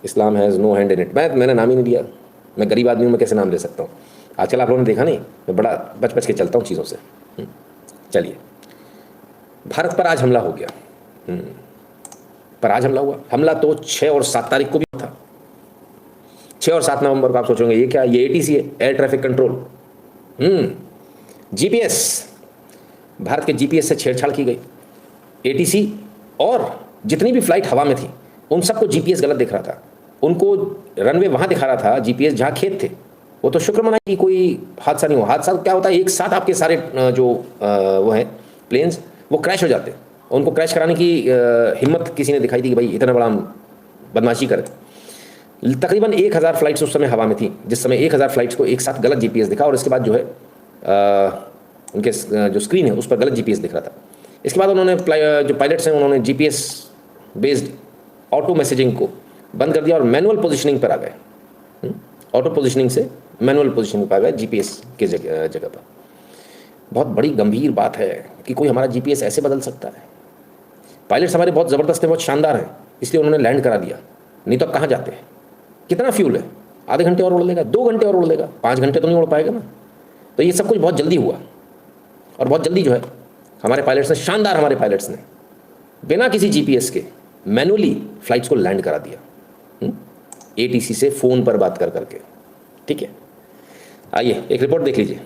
Islam has no hand in it. मैंने नाम ही नहीं दिया, मैं गरीब आदमी हूँ, मैं कैसे नाम दे सकता हूँ। आजकल आप लोगों ने देखा नहीं, मैं बड़ा बच बच के चलता हूँ चीज़ों से। चलिए, भारत पर आज हमला हो गया। पर आज हमला हुआ, हमला तो 6 और 7 तारीख को भी था। 6 और 7 नवंबर को आप सोचोगे ये क्या, ये एटीसी है, air traffic control. GPS, Bharat के जीपीएस से छेड़छाड़ की गई। एटीसी और जितनी भी फ्लाइट हवा में थी उन सबको जीपीएस गलत दिख रहा था। उनको रनवे वहां दिखा रहा था, जीपीएस जहां खेत थे। वो तो शुक्र मनाए कि कोई हादसा नहीं हुआ। हादसा क्या होता है, एक साथ आपके सारे जो वो हैं प्लेन्स वो क्रैश हो जाते हैं। उनको क्रैश कराने की हिम्मत किसी ने दिखाई दी कि भाई इतना बड़ा बदमाशी करे। तकरीबन 1000 फ्लाइट्स उस समय हवा में थी, जिस समय 1000 फ्लाइट्स को एक साथ गलत जीपीएस दिखा, और इसके बाद जो है उनके जो स्क्रीन है उस पर गलत जीपीएस दिख रहा था। इसके बाद उन्होंने जो पायलट्स हैं उन्होंने जीपीएस बेस्ड ऑटो मैसेजिंग को बंद कर दिया और मैनुअल पोजीशनिंग पर आ गए। ऑटो पोजीशनिंग से मैनुअल पोजीशनिंग पर आ गए जीपीएस के जगह पर। बहुत बड़ी गंभीर बात है कि कोई हमारा जीपीएस ऐसे बदल सकता है। पायलट्स हमारे बहुत ज़बरदस्त हैं, बहुत शानदार हैं, इसलिए उन्होंने लैंड करा दिया। नहीं तो अब कहाँ जाते हैं। कितना फ्यूल है, आधे घंटे और उड़ लेगा, 2 घंटे और उड़ लेगा, 5 घंटे तो नहीं उड़ पाएगा ना। तो ये सब कुछ बहुत जल्दी हुआ, और बहुत जल्दी जो है हमारे पायलट्स ने, शानदार हमारे पायलट्स ने बिना किसी जीपीएस के मैनुअली फ्लाइट्स को लैंड करा दिया, एटीसी से फ़ोन पर बात कर करके। ठीक है, आइए एक रिपोर्ट देख लीजिए।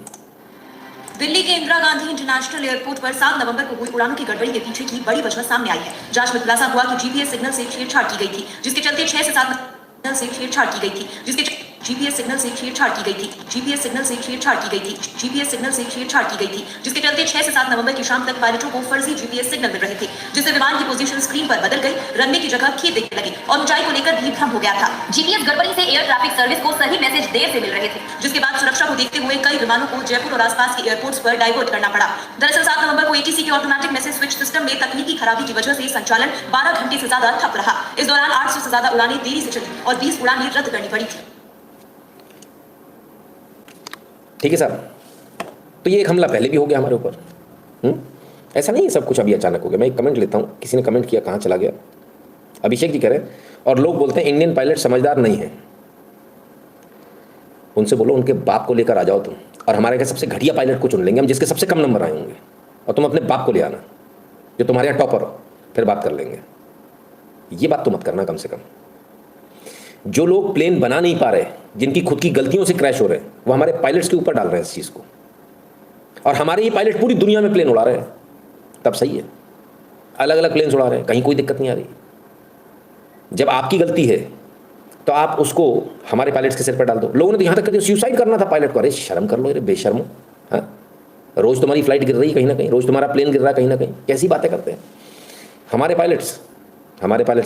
दिल्ली के इंदिरा गांधी इंटरनेशनल एयरपोर्ट पर 7 नवंबर को हुई उड़ानों की गड़बड़ी के पीछे की बड़ी वजह सामने आई है। जांच में खुलासा हुआ कि जीपीएस सिग्नल से छेड़छाड़ की गई थी, जिसके चलते 6 से 7 से छेड़छाड़ की गई थी, जिसके जीपीएस सिग्नल से छेड़छाड़ की गई थी, जीपीएस सिग्नल से छेड़छाड़ की गई थी, जीपीएस सिग्नल से छेड़छाड़ की गई थी, जिसके चलते 6 से 7 नवंबर की शाम तक पायलटों को फर्जी जीपीएस सिग्नल मिल रहे थे, जिससे विमान की पोजीशन स्क्रीन पर बदल गई, रनवे की जगह खेत दिखने लगे और ऊंचाई को लेकर भी भ्रम हो गया था। जीपीएस गड़बड़ी से एयर ट्रैफिक सर्विस को सही मैसेज देर से मिल रहे थे, जिसके बाद सुरक्षा को देखते हुए कई विमानों को जयपुर और आसपास के एयरपोर्ट्स पर डाइवर्ट करना पड़ा। दरअसल 7 नवंबर को एटीसी के ऑटोमेटिक मैसेज स्विच सिस्टम में तकनीकी खराबी की वजह से संचालन 12 घंटे से ज्यादा ठप रहा। इस दौरान 800 से ज्यादा उड़ानें देरी से चली और 20 उड़ानें रद्द करनी पड़ी थी। ठीक है साहब, तो ये एक हमला पहले भी हो गया हमारे ऊपर। ऐसा नहीं है सब कुछ अभी अचानक हो गया। मैं एक कमेंट लेता हूँ, किसी ने कमेंट किया, कहाँ चला गया, अभिषेक जी कह रहे हैं, और लोग बोलते हैं इंडियन पायलट समझदार नहीं है। उनसे बोलो उनके बाप को लेकर आ जाओ तुम, और हमारे यहाँ सबसे घटिया पायलट को चुन लेंगे हम, जिसके सबसे कम नंबर आए होंगे, और तुम अपने बाप को ले आना जो तुम्हारे यहाँ टॉपर हो, फिर बात कर लेंगे। ये बात तो मत करना कम से कम। जो लोग प्लेन बना नहीं पा रहे, जिनकी खुद की गलतियों से क्रैश हो रहे हैं, वो हमारे पायलट्स के ऊपर डाल रहे हैं इस चीज़ को, और हमारे ये पायलट पूरी दुनिया में प्लेन उड़ा रहे हैं। तब सही है, अलग अलग प्लेन उड़ा रहे हैं, कहीं कोई दिक्कत नहीं आ रही। जब आपकी गलती है तो आप उसको हमारे पायलट्स के सिर पर डाल दो। लोगों ने तो यहाँ तक कहते सुसाइड करना था पायलट को। अरे शर्म कर लो, अरे बेशर्मो। हाँ, रोज़ तुम्हारी फ्लाइट गिर रही है कहीं ना कहीं, रोज़ तुम्हारा प्लेन गिर रहा है कहीं ना कहीं, कैसी बातें करते हैं हमारे पायलट्स।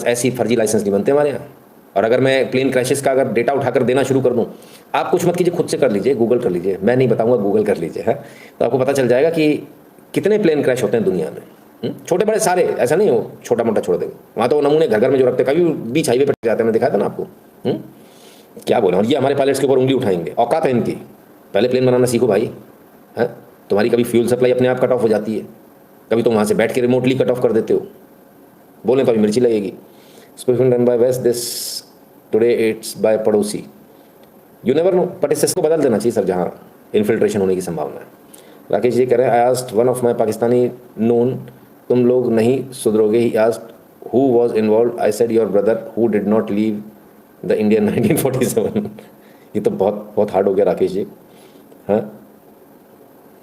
ऐसी फर्जी लाइसेंस नहीं बनते हमारे यहाँ। और अगर मैं प्लेन क्रैशेस का अगर डेटा उठाकर देना शुरू कर दूं, आप कुछ मत कीजिए, खुद से कर लीजिए, गूगल कर लीजिए, मैं नहीं बताऊंगा, गूगल कर लीजिए। है तो आपको पता चल जाएगा कि कितने प्लेन क्रैश होते हैं दुनिया में, छोटे बड़े सारे। ऐसा नहीं हो छोटा मोटा छोड़ देंगे, वहाँ तो नमूने घर घर में जो रखते, कभी बीच हाईवे पर जाते हैं, मैं दिखाया था ना आपको। क्या बोले, और ये हमारे पायलट्स के ऊपर उंगली उठाएंगे। औकात है इनकी, पहले प्लेन बनाना सीखो भाई। है तुम्हारी कभी फ्यूल सप्लाई अपने आप कट ऑफ हो जाती है, कभी तुम वहाँ से बैठ के रिमोटली कट ऑफ कर देते हो, बोले तो अभी मिर्ची लगेगी। Spoken done by west, this today it's by पड़ोसी, यू नेवर नो। बट इस को बदल देना चाहिए सर, जहाँ इन्फिल्ट्रेशन होने की संभावना है। राकेश जी कह रहे हैं, I asked one of my Pakistani known, तुम लोग नहीं सुधरोगे। He asked who was involve, I said your brother who did not leave the Indian 1947। ये तो बहुत बहुत हार्ड हो गया राकेश जी। हाँ,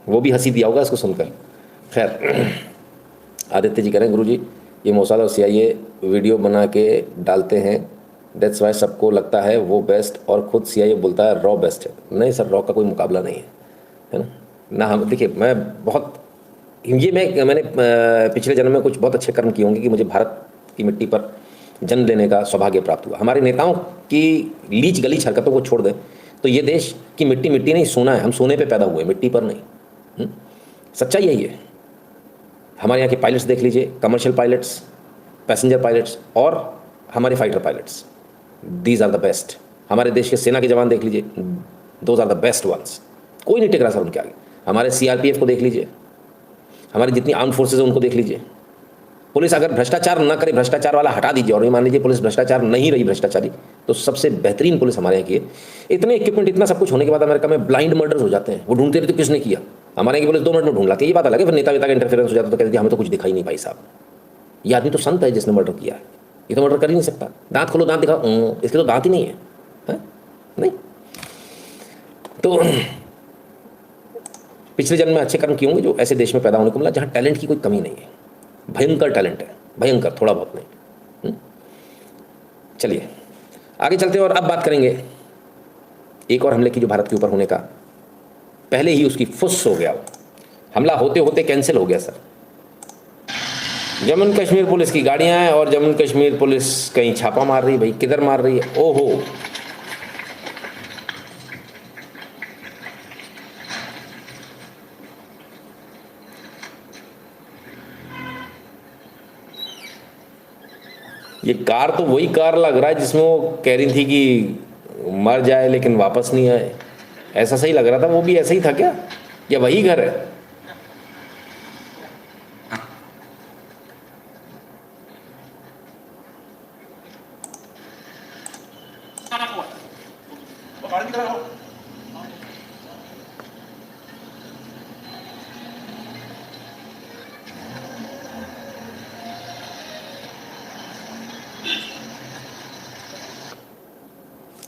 वो भी हंसी दिया होगा इसको सुनकर। खैर, आदित्य जी कह रहे हैं, गुरु जी ये मोसाद और CIA वीडियो बना के डालते हैं, दैट्स वाई सबको लगता है वो बेस्ट, और खुद CIA बोलता है रॉ बेस्ट है। नहीं सर, रॉ का कोई मुकाबला नहीं है ना। हम देखिए, मैंने पिछले जन्म में कुछ बहुत अच्छे कर्म किए होंगे कि मुझे भारत की मिट्टी पर जन्म लेने का सौभाग्य प्राप्त हुआ। हमारे नेताओं की लीच गलीच हरकतों को छोड़ दें तो ये देश की मिट्टी मिट्टी नहीं, सोना है। हम सोने पे पैदा हुए, मिट्टी पर नहीं। सच्चाई यही है। हमारे यहाँ के पायलट्स देख लीजिए, कमर्शियल पायलट्स, पैसेंजर पायलट्स और हमारे fighter pilots, these are the best. हमारे देश के सेना के जवान देख लीजिए, those are the best ones. कोई नहीं टिक रहा सर उनके आगे। हमारे CRPF को देख लीजिए, हमारी जितनी आर्म फोर्सेज है उनको देख लीजिए। पुलिस अगर भ्रष्टाचार न करे, भ्रष्टाचार वाला हटा दीजिए और ये मान लीजिए पुलिस भ्रष्टाचार नहीं रही भ्रष्टाचारी, तो सबसे बेहतरीन पुलिस हमारे यहाँ की है। इतने इक्विपमेंट, इतना सब कुछ होने के बाद अमेरिका में ब्लाइंड मर्डर्स हो जाते हैं, वो ढूंढते रहते किसने किया। हमारे यहाँ की पुलिस 2 मिनट में ढूंढ लाती है, ये बात अलग है। फिर नेता वेता का इंटरफेरेंस हो जाता तो कहते हमें तो कुछ दिखाई नहीं भाई साहब, ये आदमी तो संत है जिसने मर्डर किया है, ये तो मर्डर कर ही नहीं सकता। दांत खोलो, दांत दिखाओ, इसके तो दांत ही नहीं है, नहीं। तो पिछले जन्म में अच्छे कर्म किए होंगे जो ऐसे देश में पैदा होने को मिला जहाँ टैलेंट की कोई कमी नहीं है। भयंकर टैलेंट है, भयंकर, थोड़ा बहुत नहीं। चलिए आगे चलते हैं और अब बात करेंगे एक और हमले की जो भारत के ऊपर होने का पहले ही उसकी फुस हो गया, हमला होते होते कैंसिल हो गया सर। जम्मू कश्मीर पुलिस की गाड़ियां हैं और जम्मू कश्मीर पुलिस कहीं छापा मार रही है, भाई किधर मार रही है, ओहो। ये कार तो वही कार लग रहा है जिसमें वो कह रही थी कि मर जाए लेकिन वापस नहीं आए, ऐसा सही लग रहा था। वो भी ऐसा ही था क्या, या वही घर है?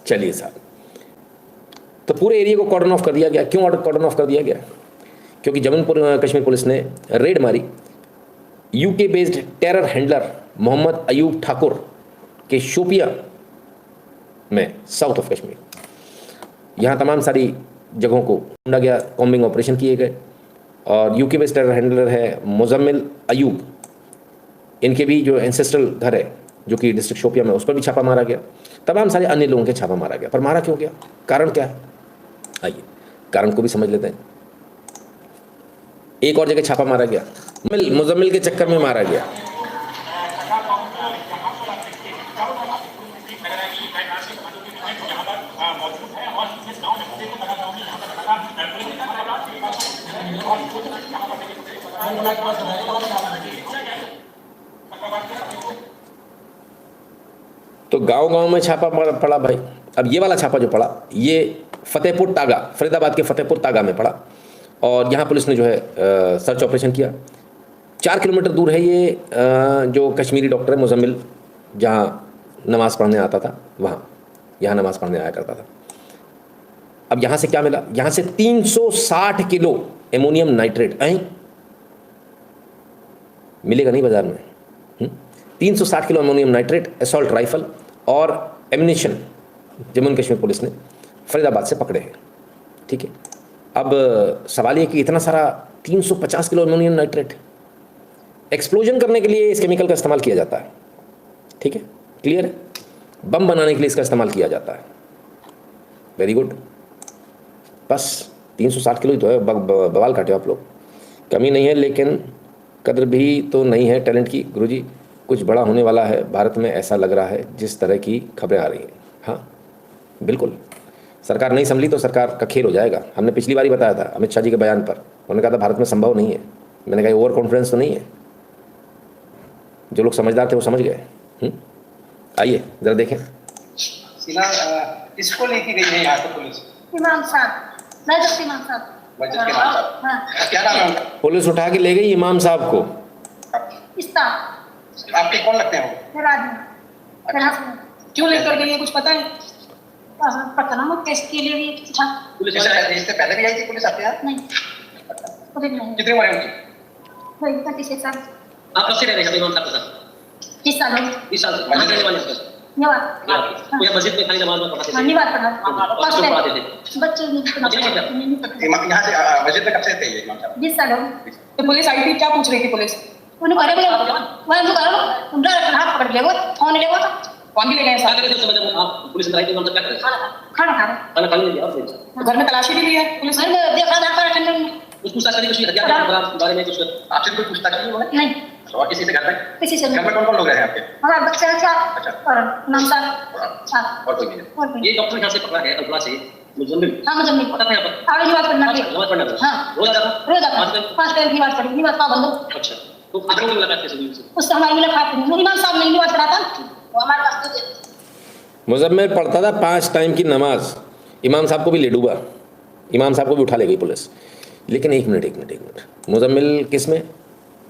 चलिए साहब, तो पूरे एरिया को कॉर्डन ऑफ कर दिया गया। क्यों कॉर्डन ऑफ कर दिया गया? क्योंकि जम्मू कश्मीर पुलिस ने रेड मारी UK based terror handler Mohammad Ayub Thakur के शोपिया में, साउथ ऑफ कश्मीर। यहाँ तमाम सारी जगहों को ढूंढा गया, कॉम्बिंग ऑपरेशन किए गए। और यूके बेस्ड टेरर हैंडलर है मुजम्मिल अयूब, इनके भी जो एंसेस्ट्रल घर है जो कि डिस्ट्रिक्ट शोपिया में, उस पर भी छापा मारा गया। तमाम सारे अन्य लोगों के छापा मारा गया। पर मारा क्यों गया, कारण क्या है? आइए कारण को भी समझ लेते हैं। एक और जगह छापा मारा गया, मुजम्मिल के चक्कर में मारा गया। तो गांव-गांव में छापा पड़ा भाई। अब ये वाला छापा जो पड़ा, ये फतेहपुर तागा, फरीदाबाद के फतेहपुर तागा में पड़ा। और यहाँ पुलिस ने जो है सर्च ऑपरेशन किया। 4 किलोमीटर दूर है ये जो कश्मीरी डॉक्टर है मुजम्मिल, जहाँ नमाज़ पढ़ने आता था, वहाँ यहाँ नमाज़ पढ़ने आया करता था। अब यहाँ से क्या मिला? यहाँ से 360 किलो एमोनियम नाइट्रेट मिलेगा नहीं बाजार में। 360 kilo ammonium nitrate, assault rifle और एम्यूनिशन जम्मू कश्मीर पुलिस ने फरीदाबाद से पकड़े हैं। ठीक है, अब सवाल ये कि इतना सारा 350 किलो एमोनियम नाइट्रेट, एक्सप्लोजन करने के लिए इस केमिकल का इस्तेमाल किया जाता है। ठीक है, क्लियर है? बम बनाने के लिए इसका इस्तेमाल किया जाता है। वेरी गुड, बस 360 किलो ही तो है। बवाल काटे आप लोग, कमी नहीं है, लेकिन कदर भी तो नहीं है टैलेंट की। गुरुजी कुछ बड़ा होने वाला है भारत में, ऐसा लग रहा है जिस तरह की खबरें आ रही हैं। हाँ बिल्कुल, सरकार नहीं संभली तो सरकार का खेल हो जाएगा। हमने पिछली बार ही बताया था अमित शाह जी के बयान पर, उन्होंने कहा था भारत में संभव नहीं है। मैंने कहा ओवर कॉन्फिडेंस तो नहीं है। जो लोग समझदार थे वो समझ गए। आइए जरा देखें। इसको लेके गई है यहाँ पे पुलिस? इमाम साहब, मस्जिद इमाम साहब, मस्जिद के इमाम साहब। हाँ। क्या नाम है उनका? पुलिस उठा के ले गई इमाम साहब को। इस्ता आपके कौन लगते हैं वो? मेरा आदमी। क्यों लेकर गई है कुछ पता है? पता ना, वो टेस्ट के लिए भी था। पुलिस इससे पहले भी आई थी पुलिस आपके यहाँ? नहीं, पुलिस नहीं। कितनी उम्र है उनकी? वही 36 साल। आप कब से रह रहे हैं इमाम साहब के साथ? 30 साल हो। 20 साल से कहाँ रहने वाले हैं? निवास। वो यहाँ मस्जिद में खाली नमाज में पढ़ाते हाँ, थे। निवास पढ़ा। बच्चों को पढ़ाते थे। बच्चे नहीं पढ़ा। यहाँ से मस्जिद में कब से थे ये इमाम साहब? 20 साल हो। तो पुलिस आई थी, क्या पूछ रही थी पुलिस? उन्हें करे बोले, वह उनको करो, उनका हाथ पकड़ ले वो, फोन ले वो तो कौन भी ले गए? क्या करे? समझ आप पुलिस आई थी, इमाम साहब क्या करे? खाना खा रहे। खाना खाने ले गया और फिर हाँ। घर में तलाशी भी ली है पुलिस ने? मैंने देखा था पर ठंडे में कुछ पूछताछ करी, कुछ हत्या के बारे में कुछ? आपसे कोई पूछताछ की उन्होंने? नहीं, और किसी से घर में? किसी से घर में कौन कौन लोग रहे आपके? हमारा बच्चा अच्छा अच्छा। और नाम साहब साहब और कोई नहीं? और कोई ये डॉक्टर यहाँ से पकड़ा है अल्फा से मुजम्मिल। हाँ, मुझे नहीं पता था यहाँ पर? आगे निवास पढ़ना अच्छा, नमाज पढ़ना था। हाँ। रोज आता था? रोज आता 5 टाइम निवास पढ़ी, निवास का बंदो। अच्छा, तो फादर में मुलाकात कैसे हुई उससे? उससे हमारी मुलाकात हुई। इमाम साहब ने नमाज पढ़ा था, वो हमारे पास तो थे। मुजम्मिल पढ़ता था 5 टाइम की नमाज, इमाम साहब को भी ले डूबा, इमाम साहब को भी उठा ले गई पुलिस। लेकिन एक मिनट, मुजम्मिल किस में,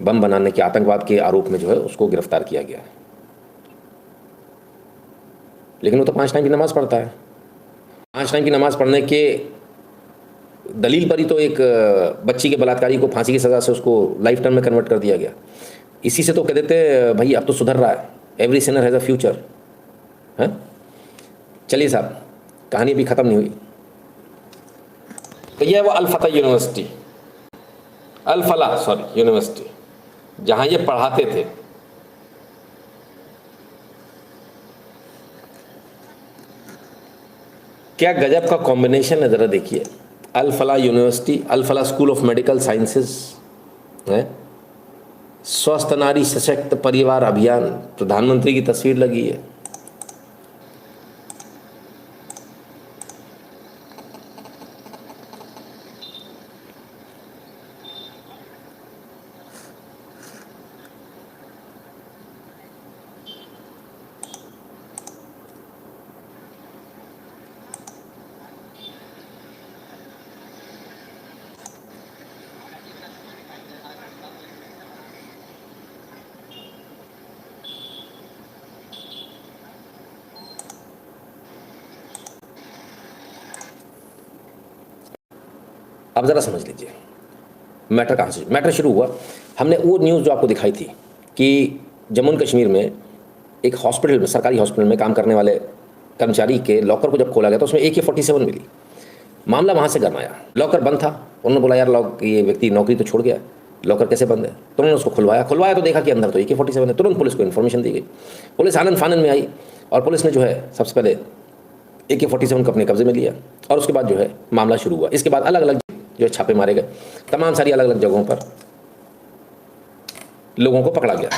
बम बनाने के, आतंकवाद के आरोप में जो है उसको गिरफ्तार किया गया है। लेकिन वो तो 5 टाइम की नमाज़ पढ़ता है। 5 टाइम की नमाज़ पढ़ने के दलील पर ही तो एक बच्ची के बलात्कारी को फांसी की सज़ा से उसको लाइफ टाइम में कन्वर्ट कर दिया गया। इसी से तो कह देते भाई अब तो सुधर रहा है, every Sinner has a future. हैं, चलिए साहब, कहानी अभी ख़त्म नहीं हुई। तो यह है वो अल-फतह यूनिवर्सिटी, अल-फलाह यूनिवर्सिटी, जहाँ ये पढ़ाते थे। क्या गजब का कॉम्बिनेशन है, ज़रा देखिए। Al-Falah university, Al-Falah school of medical sciences है, स्वस्थ नारी सशक्त परिवार अभियान, प्रधानमंत्री की तस्वीर लगी है। अब ज़रा समझ लीजिए मैटर कहाँ से, मैटर शुरू हुआ। हमने वो न्यूज़ जो आपको दिखाई थी कि जम्मू एंड कश्मीर में एक हॉस्पिटल में, सरकारी हॉस्पिटल में काम करने वाले कर्मचारी के लॉकर को जब खोला गया तो उसमें AK-47 मिली। मामला वहाँ से गरमाया। लॉकर बंद था, उन्होंने बोला यार ये व्यक्ति नौकरी तो छोड़ गया, लॉकर कैसे बंद है? तो उन्होंने उसको खुलवाया तो देखा कि अंदर तो AK-47 है। तुरंत पुलिस को इन्फॉर्मेशन दी गई। पुलिस आनंद फानंद में आई और पुलिस ने जो है सबसे पहले AK-47 को अपने कब्जे में लिया और उसके बाद जो है मामला शुरू हुआ। इसके बाद अलग अलग जो छापे मारे गए, तमाम सारी अलग अलग जगहों पर लोगों को पकड़ा गया।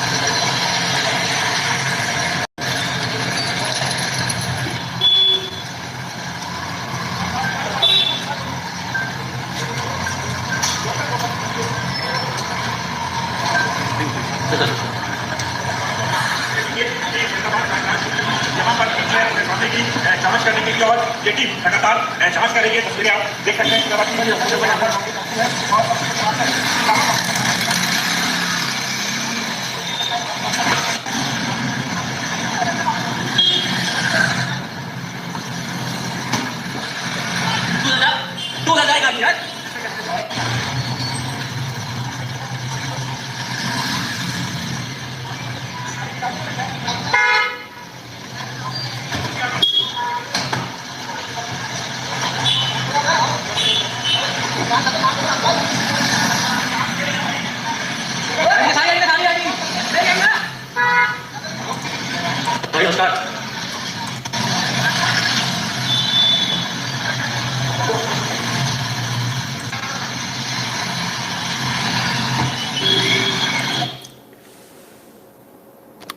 जांच करने के लिए और ये टीम लगातार जांच करेगी। तस्वीरें आप देख सकते हैं। तू जाएगा अभी, है?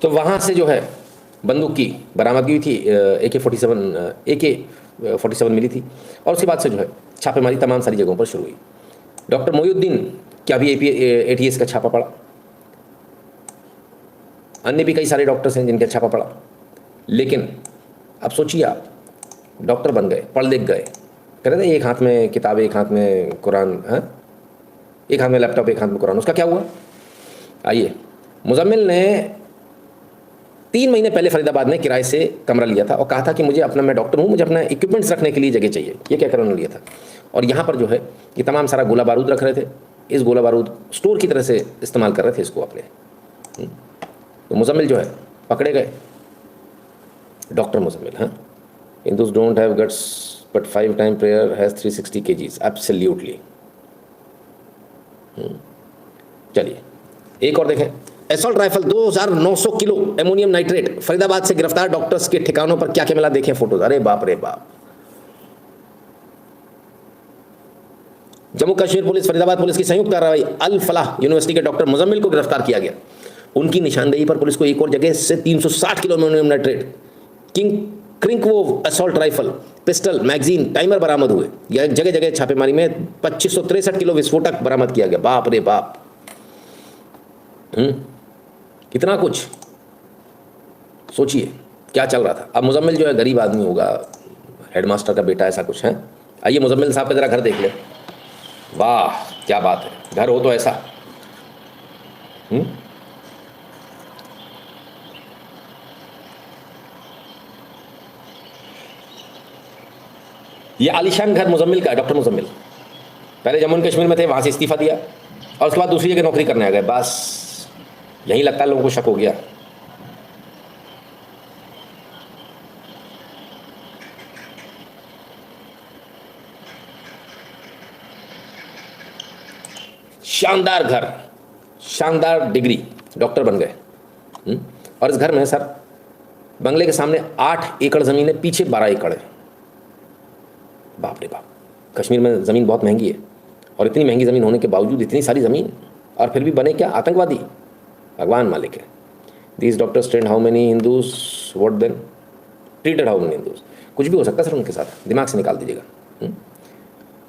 तो वहाँ से जो है बंदूक की बरामदगी हुई थी, AK-47 मिली थी और उसके बाद से जो है छापेमारी तमाम सारी जगहों पर शुरू हुई। डॉक्टर मोइनुद्दीन क्या भी ATS का छापा पड़ा, अन्य भी कई सारे डॉक्टर्स हैं जिनका छापा पड़ा। लेकिन अब सोचिए आप, डॉक्टर बन गए, पढ़ लिख गए, कह रहे थे एक हाथ में किताब एक हाथ में कुरान, है एक हाथ में लैपटॉप एक हाथ में कुरान। उसका क्या हुआ? आइए, मुजम्मिल ने 3 महीने पहले फरीदाबाद में किराए से कमरा लिया था और कहा था कि मुझे अपना, मैं डॉक्टर हूँ, मुझे अपना इक्विपमेंट्स रखने के लिए जगह चाहिए। ये क्या करने लिया था और यहाँ पर जो है ये तमाम सारा गोला बारूद रख रहे थे। इस गोला बारूद स्टोर की तरह से इस्तेमाल कर रहे थे इसको अपने। तो मुजम्मिल जो है पकड़े गए, डॉक्टर मुजम्मिल। हाँ, Hindus don't have guts but 5 time prayer has 360 kgs, absolutely. चलिए एक और देखें। Assault rifle 2900 kilo ammonium nitrate, Faridabad से गिरफ्तार डॉक्टर्स के ठिकानों पर क्या क्या मिला, देखें फोटोज। अरे बाप रे बाप। जम्मू कश्मीर पुलिस, फरीदाबाद पुलिस की संयुक्त कार्रवाई, अल फलाह यूनिवर्सिटी के डॉक्टर मुजम्मिल को गिरफ्तार किया गया। उनकी निशानदेही पर पुलिस को एक और जगह से 360 kilo ammonium nitrate, Krinkov assault rifle, pistol, magazine, timer बरामद हुए। जगह जगह छापेमारी में 2563 किलो विस्फोटक बरामद किया गया। बाप रे बाप। कितना कुछ सोचिए क्या चल रहा था। अब मुजम्मिल जो है गरीब आदमी होगा, हेडमास्टर का बेटा, ऐसा कुछ है। आइए मुजम्मिल साहब का ज़रा घर देख ले। वाह क्या बात है, घर हो तो ऐसा। ये आलिशान घर मुजम्मिल का है, डॉक्टर मुजम्मिल। पहले जम्मू एंड कश्मीर में थे, वहाँ से इस्तीफ़ा दिया और उसके बाद दूसरी जगह नौकरी करने आ गए। बस यहीं लगता है लोगों को शक हो गया। शानदार घर, शानदार डिग्री, डॉक्टर बन गए। और इस घर में सर बंगले के सामने 8 एकड़ ज़मीन है, पीछे 12 एकड़ है। बाप रे बाप, कश्मीर में ज़मीन बहुत महंगी है और इतनी महंगी ज़मीन होने के बावजूद इतनी सारी ज़मीन, और फिर भी बने क्या आतंकवादी। भगवान मालिक है। These doctors trained how many Hindus, what then treated how many Hindus. कुछ भी हो सकता है सर उनके साथ, दिमाग से निकाल दीजिएगा।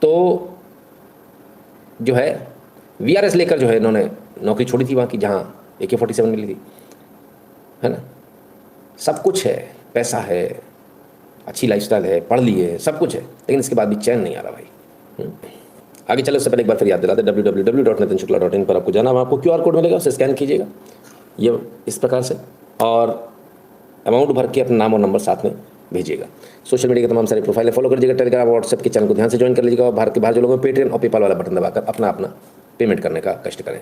तो जो है VRS लेकर जो है इन्होंने नौकरी छोड़ी थी वहाँ की, जहाँ AK-47 मिली थी, है ना। सब कुछ है, पैसा है, अच्छी लाइफस्टाइल है, पढ़ लिए, सब कुछ है, लेकिन इसके बाद भी चैन नहीं आ रहा भाई। आगे चलो, उससे पहले एक बार फिर याद दिलाते www.nitinshukla.in पर आपको जाना, वहाँ आपको QR कोड मिलेगा, उसे स्कैन कीजिएगा ये इस प्रकार से, और अमाउंट भर के अपना नाम और नंबर साथ में भेजिएगा। सोशल मीडिया के तमाम सारे प्रोफाइल फॉलो कर लीजिएगा, टेलीग्राम व्हाट्सएप के चैनल को ध्यान से ज्वाइन कर लीजिएगा, और भारत के बाहर जो लोग पेटीएम और पेपाल वाला बटन दबाकर अपना पेमेंट करने का कष्ट करें।